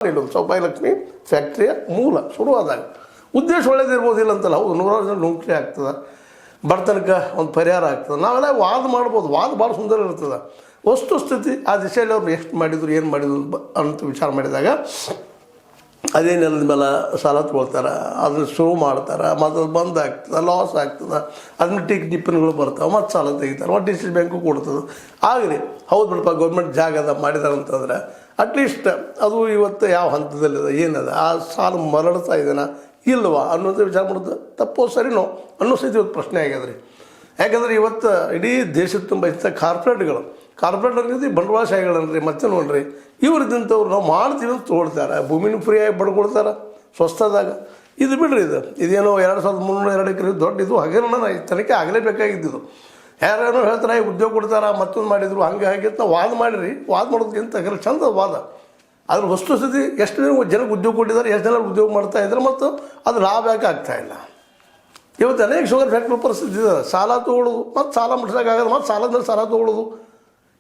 ಇಲ್ಲೊಂದು ಸೌಭಾಗ್ಯ ಲಕ್ಷ್ಮಿ ಫ್ಯಾಕ್ಟ್ರಿಯ ಮೂಲ ಶುರುವಾದಾಗ ಉದ್ದೇಶ ಒಳ್ಳೇದಿರ್ಬೋದಿಲ್ಲ ಅಂತಲ್ಲ. ಹೌದು, ನೂರಾರು ಜನ ನೌಕರಿ ಆಗ್ತದೆ, ಬಡತನಕ್ಕೆ ಒಂದು ಪರಿಹಾರ ಆಗ್ತದೆ. ನಾವೆಲ್ಲ ವಾದ ಮಾಡ್ಬೋದು, ವಾದ ಭಾಳ ಸುಂದರ ಇರ್ತದೆ. ವಸ್ತುಸ್ಥಿತಿ ಆ ದಿಶೆಯಲ್ಲಿ ಅವ್ರು ಎಷ್ಟು ಮಾಡಿದ್ರು ಏನು ಮಾಡಿದ್ರು ಅಂತ ವಿಚಾರ ಮಾಡಿದಾಗ ಅದೇ ನೆಲದ ಮೇಲೆ ಸಾಲ ತೊಗೊಳ್ತಾರೆ, ಅದನ್ನು ಶುರು ಮಾಡ್ತಾರೆ, ಮತ್ತು ಅದು ಬಂದ್ ಆಗ್ತದೆ, ಲಾಸ್ ಆಗ್ತದೆ, ಅದನ್ನ ಟಿಪ್ಪಣಿಗಳು ಬರ್ತಾವೆ, ಮತ್ತು ಸಾಲ ತೆಗಿತಾರೆ, ಮತ್ತು ಡಿಸಿಷನ್ ಬ್ಯಾಂಕು ಕೊಡ್ತದೆ. ಆಗಲಿ ಹೌದು ಬಿಡಪ್ಪ, ಗೌರ್ಮೆಂಟ್ ಜಾಗದ ಮಾಡಿದಾರೆ ಅಂತಂದ್ರೆ ಅಟ್ಲೀಸ್ಟ್ ಅದು ಇವತ್ತು ಯಾವ ಹಂತದಲ್ಲಿದೆ, ಏನದ, ಆ ಸಾಲ ಮರಳ್ತಾ ಇದೆನಾ ಇಲ್ವಾ ಅನ್ನೋದು ವಿಚಾರ ಮಾಡೋದು ತಪ್ಪೋ ಸರಿನೋ ಅನ್ನೋ ಸಹಿತ ಇವತ್ತು ಪ್ರಶ್ನೆ ಆಗ್ಯದ್ರಿ. ಯಾಕಂದರೆ ಇವತ್ತು ಇಡೀ ದೇಶದ ತುಂಬ ಇಂಥ ಕಾರ್ಪೊರೇಟ್ ಅನ್ನೋದು ಬಂಡವಾಳಶಾಹಿಗಳನ್ರಿ. ಮತ್ತೆ ನೋಡ್ರಿ, ಇವ್ರದಿಂತವ್ರು ನಾವು ಮಾಡ್ತೀವಿ ಅಂತ ತೊಗೊಳ್ತಾರೆ, ಭೂಮಿನೂ ಫ್ರೀಯಾಗಿ ಪಡ್ಕೊಳ್ತಾರೆ ಸ್ವಸ್ಥದಾಗ. ಇದು ಬಿಡ್ರಿ, ಇದೇನೋ 2302 ಎಕರೆ ದೊಡ್ಡ ಇದು ಹಗರಣ ತನಿಖೆ ಆಗಲೇಬೇಕಾಗಿದ್ದು. ಯಾರೇನೋ ಹೇಳ್ತಾರೆ ಉದ್ಯೋಗ ಕೊಡ್ತಾರೆ, ಮತ್ತೊಂದು ಮಾಡಿದ್ರು, ಹಂಗೆ ಹಾಗೆ ನಾವು ವಾದ ಮಾಡಿರಿ. ವಾದ ಮಾಡೋದಕ್ಕಿಂತ ಚಂದ ವಾದ. ಅದ್ರ ವಸ್ತುಸ್ಥಿತಿ ಎಷ್ಟು ಜನಕ್ಕೆ ಉದ್ಯೋಗ ಕೊಟ್ಟಿದ್ದಾರೆ, ಎಷ್ಟು ಜನ ಉದ್ಯೋಗ ಮಾಡ್ತಾ ಇದ್ದಾರೆ, ಮತ್ತು ಅದು ಲಾಭ ಯಾಕೆ ಆಗ್ತಾಯಿಲ್ಲ. ಇವತ್ತು ಅನೇಕ ಶುಗರ್ ಫ್ಯಾಕ್ಟ್ರಿ ಪರಿಸ್ಥಿತಿ ಇದೆ. ಸಾಲ ತೊಗೊಳ್ಳೋದು, ಮತ್ತು ಸಾಲ ಮುಟ್ಸೋಕ್ಕಾಗೋದು, ಮತ್ತು ಸಾಲದ ಮೇಲೆ ಸಾಲ ತೊಗೊಳ್ಳೋದು.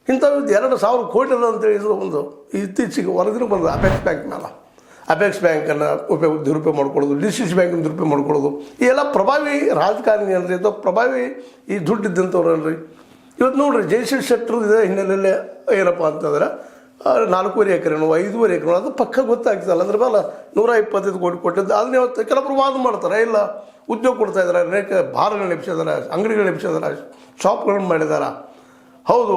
ಇಂಥವು 2,000 ಕೋಟಿ ಅದ ಅಂತೇಳಿ ಒಂದು ಇತ್ತೀಚೆಗೆ ವರದಿನೂ ಬಂದ ಅಪೆಕ್ಸ್ ಬ್ಯಾಂಕ್ ಮೇಲೆ. ಅಪೆಕ್ಸ್ ಬ್ಯಾಂಕನ್ನು ದುರುಪಯೋಗ ಮಾಡ್ಕೊಳ್ಳೋದು, DCC ಬ್ಯಾಂಕನ್ನು ದುರುಪಯೋಗ ಮಾಡ್ಕೊಳ್ಳೋದು, ಈ ಎಲ್ಲ ಪ್ರಭಾವಿ ರಾಜಕಾರಣಿ ಅನ್ರಿ, ಅಥವಾ ಪ್ರಭಾವಿ ಈ ದುಡ್ಡಿದ್ದಂಥವ್ರು ಅನ್ರಿ. ಇವತ್ತು ನೋಡಿರಿ, ಜಯಶ್ರೀ ಶೆಟ್ಟರು ಇದೆ ಹಿನ್ನೆಲೆಯಲ್ಲೇ ಏನಪ್ಪ ಅಂತಂದ್ರೆ 4.5 ಎಕರೆನೋ 5.5 ಎಕರೆನೋ ಅದು ಪಕ್ಕ ಗೊತ್ತಾಗ್ತದಲ್ಲ. ಅಂದ್ರೆ ಮೇಲೆ 125 ಕೋಟಿ ಕೊಟ್ಟಿದ್ದು. ಅದನ್ನ ಇವತ್ತು ಕೆಲವೊಬ್ರು ವಾದ ಮಾಡ್ತಾರೆ, ಇಲ್ಲ ಉದ್ಯೋಗ ಕೊಡ್ತಾ ಇದ್ದಾರೆ, ಅನೇಕ ಬಾರ್ಗಳನ್ನ ಎಬ್ಸಿದಾರೆ, ಅಂಗಡಿಗಳನ್ನ ಎಬ್ಸಿದಾರೆ, ಶಾಪ್ಗಳನ್ನ ಮಾಡಿದಾರೆ. ಹೌದು,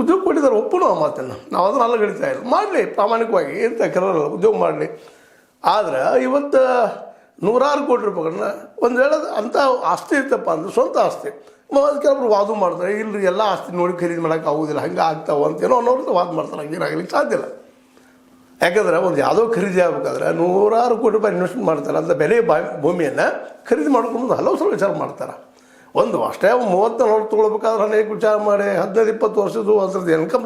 ಉದ್ಯೋಗ ಕೊಟ್ಟಿದ್ದಾರೆ, ಒಪ್ಪನು ಆ ಮಾತನ್ನು ನಾವು ಅದನ್ನು ಅಲ್ಲ ಗಳಿತಾ ಇಲ್ಲ. ಮಾಡಲಿ ಪ್ರಾಮಾಣಿಕವಾಗಿ, ಎಂತ ಕೆಲವರಲ್ಲ, ಉದ್ಯೋಗ ಮಾಡಲಿ. ಆದರೆ ಇವತ್ತು 100 ಕೋಟಿ ರೂಪಾಯಿಗಳನ್ನ ಒಂದು ವೇಳೆ ಅಂಥ ಆಸ್ತಿ ಇರ್ತಪ್ಪ ಅಂದ್ರೆ ಸ್ವಂತ ಆಸ್ತಿ, ಕೆಲವರು ವಾದ ಮಾಡ್ತಾರೆ, ಇಲ್ಲರಿ ಎಲ್ಲ ಆಸ್ತಿ ನೋಡಿ ಖರೀದಿ ಮಾಡೋಕೆ ಆಗೋದಿಲ್ಲ, ಹಂಗೆ ಆಗ್ತಾವೆ ಅಂತೇನೋ ಅನ್ನೋರು ವಾದ ಮಾಡ್ತಾರೆ. ಹಂಗೇನಾಗಲಿಕ್ಕೆ ಸಾಧ್ಯ ಇಲ್ಲ. ಯಾಕಂದರೆ ಒಂದು ಯಾವುದೋ ಖರೀದಿ ಆಗಬೇಕಾದ್ರೆ 100 ಕೋಟಿ ರೂಪಾಯಿ ಇನ್ವೆಸ್ಟ್ಮೆಂಟ್ ಮಾಡ್ತಾರೆ, ಅಂತ ಬೆಲೆ ಭೂಮಿಯನ್ನು ಖರೀದಿ ಮಾಡ್ಕೊಂಡು ಹಲವು ಸಲ ವಿಚಾರ ಮಾಡ್ತಾರೆ. ಒಂದು ಅಷ್ಟೇ 30-40 ತೊಗೊಳ್ಬೇಕಾದ್ರೆ ಅನೇಕ ವಿಚಾರ ಮಾಡಿ 15-20 ವರ್ಷದ್ದು ಅದ್ರದ್ದು ಇನ್ಕಮ್